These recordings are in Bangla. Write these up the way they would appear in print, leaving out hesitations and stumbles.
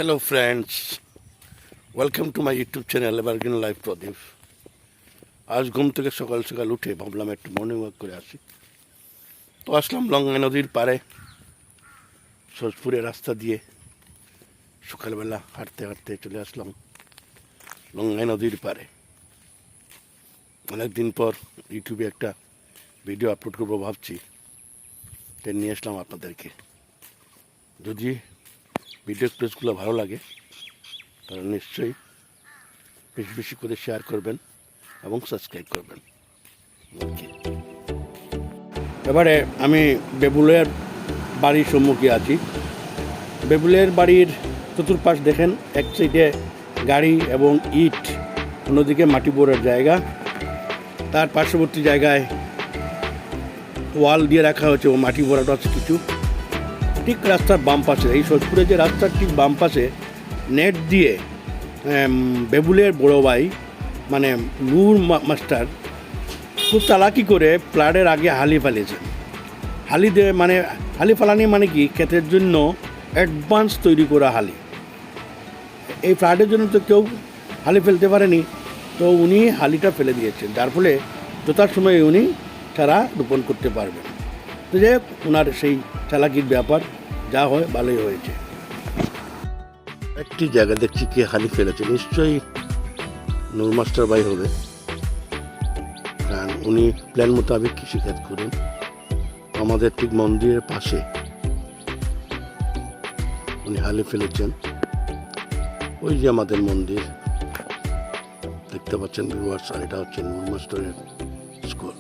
Hello friends, welcome to my YouTube channel Evergreen Life Pradeep. আজ ঘুম থেকে সকাল সকাল উঠে ভাবলাম একটু মর্নিং ওয়াক করে আসি। তো আসলাম লঙ্গা নদীর পাড়ে, সোজপুরের রাস্তা দিয়ে সকালবেলা হাঁটতে হাঁটতে চলে আসলাম লঙ্গা নদীর পাড়ে। অনেকদিন পর ইউটিউবে একটা ভিডিও আপলোড করবো ভাবছি, তাই নিয়ে আসলাম আপনাদেরকে। যদি ভিডিও ক্লিপসগুলো ভালো লাগে তাহলে নিশ্চয়ই বেশি বেশি করে শেয়ার করবেন এবং সাবস্ক্রাইব করবেন। এবারে আমি বেবুলের বাড়ির সম্মুখে আছি। বেবুলের বাড়ির চতুর্পাশ দেখেন, এক সাইডে গাড়ি এবং ইট, অন্যদিকে মাটি বোড়ার জায়গা। তার পার্শ্ববর্তী জায়গায় ওয়াল দিয়ে রাখা হয়েছে ও মাটি বোড়াটা আছে কিছু। ঠিক রাস্তার বাম পাশে, এই সোজপুরে যে রাস্তার ঠিক বাম পাশে নেট দিয়ে বেবুলের বড় ভাই মানে নূর মাস্টার খুব চালাকি করে ফ্লাডের আগে হালি ফেলেছেন। হালি দিয়ে মানে হালি ফেলানি মানে কি, ক্ষেতের জন্য অ্যাডভান্স তৈরি করা হালি। এই ফ্লাডের জন্য তো কেউ হালি ফেলতে পারেনি, তো উনি হালিটা ফেলে দিয়েছেন, যার ফলে যথাসময়ে উনি চারা রোপণ করতে পারবেন। তো যাই হোক, ওনার সেই চালাকির ব্যাপার যা হয় ভালোই হয়েছে। একটি জায়গা দেখছি কে হালি ফেলেছে, নিশ্চয়ই নূর মাস্টার ভাই হবে, কারণ উনি প্ল্যান মোতাবেক কৃষিকাজ করেন। আমাদের ঠিক মন্দিরের পাশে উনি হালি ফেলেছেন। ওই যে আমাদের মন্দির দেখতে পাচ্ছেন ভিউয়ার্স, আর এটা হচ্ছে নূর মাস্টারের স্কুল।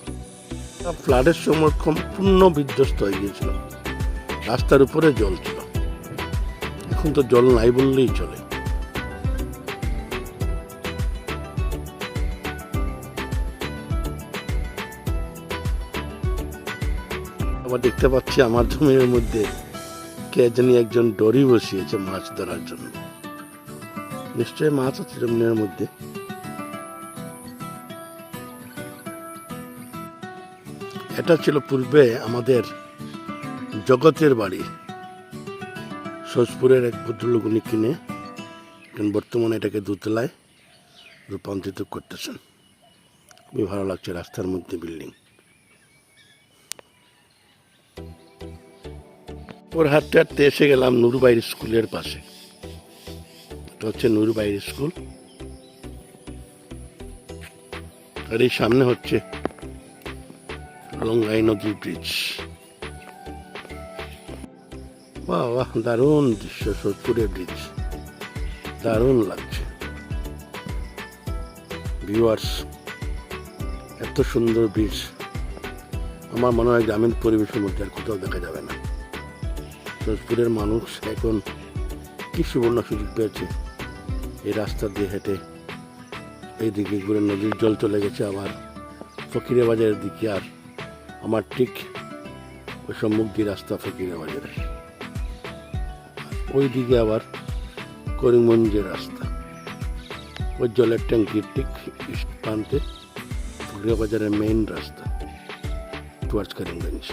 ফ্লাডের সময় সম্পূর্ণ বিধ্বস্ত হয়ে গিয়েছিল, রাস্তার উপরে জল ছিল। এখন তো জল নাই বললেই চলে। আবার দেখতে পাচ্ছি আমার জমির মধ্যে কে জানি একজন দড়ি বসিয়েছে মাছ ধরার জন্য। নিশ্চয়ই মাছ আছে জমির মধ্যে। এটা ছিল পূর্বে আমাদের জগতের বাড়ি। সোজপুরের এক ভদ্রলোক উনি কিনে বর্তমানে এটাকে দোতলায় রূপান্তরিত করতেছেন। খুবই ভালো লাগছে, রাস্তার মধ্যে বিল্ডিং। ওর হাঁটতে হাঁটতে এসে গেলাম নুরবাইর স্কুলের পাশে। এটা হচ্ছে নুরবাইর স্কুল, আর এই সামনে হচ্ছে লঙ্গাই নদী ব্রিজ। বাহ বাহ, দারুণ দৃশ্য, সোজপুরের ব্রিজ দারুণ লাগছে। ভিউয়ার্স, এত সুন্দর ব্রিজ আমার মনে হয় গ্রামীণ পরিবেশের মধ্যে আর কোথাও দেখা যাবে না। সোজপুরের মানুষ এখন কি সুবর্ণ সুযোগ পেয়েছে, এই রাস্তা দিয়ে হেঁটে এইদিকে ঘুরে নদীর জল চলে গেছে আবার ফকিরে বাজারের দিকে, আর আমার ঠিক ওই সম্মুখ দিয়ে রাস্তা ফকিরে বাজারে, ওই দিকে আবার করিমগঞ্জের রাস্তা। ওই জলের ট্যাঙ্কির ঠিক ইস্ট প্রান্তে ফকিরে বাজারের মেইন রাস্তা টুয়ার্ডস করিমগঞ্জ।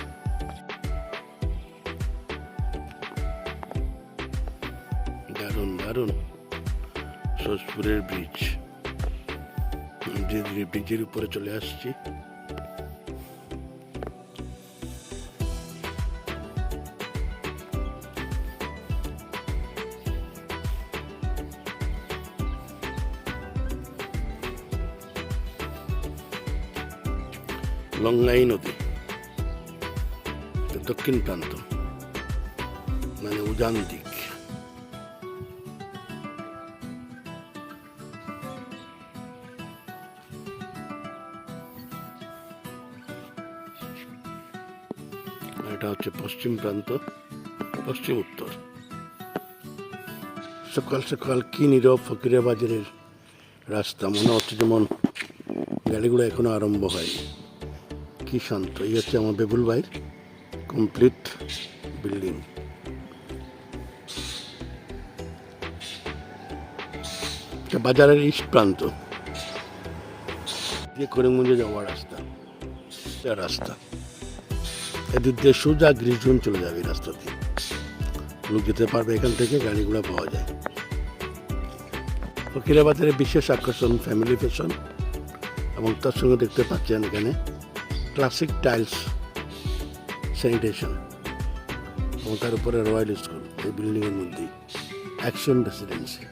দারুণ দারুণ সোজপুরের ব্রিজ। ধীরে ধীরে ব্রিজের উপরে চলে আসছি। লঙ্গাই নদী দক্ষিণ প্রান্ত মানে উজান দিক। এটা হচ্ছে পশ্চিম প্রান্ত, পশ্চিম উত্তর। সকাল সকাল কি নীরব ফকিরে বাজারের রাস্তা, মনে হচ্ছে যেমন গাড়িগুলো এখনো আরম্ভ হয়নি। কি শান্ত। এই হচ্ছে আমার বেবুল ভাইয়ের কমপ্লিট বিল্ডিং। বাজারের ইস্ট প্রান্ত দিয়ে করিমগঞ্জে যাওয়ার রাস্তা এদিক দিয়ে সোজা গ্রিজজন চলে যাবে রাস্তা দিয়ে। লোক যেতে পারবে এখান থেকে, গাড়িগুলো পাওয়া যায়। ফকিরাবাদের বিশেষ আকর্ষণ ফ্যামিলি ফ্যাশন, এবং তার সঙ্গে দেখতে পাচ্ছেন এখানে ক্লাসিক টাইলস স্যানিটেশন, এবং তার উপরে রয়্যাল স্কুল এই বিল্ডিংয়ের মধ্যেই অ্যাকশন রেসিডেন্সি।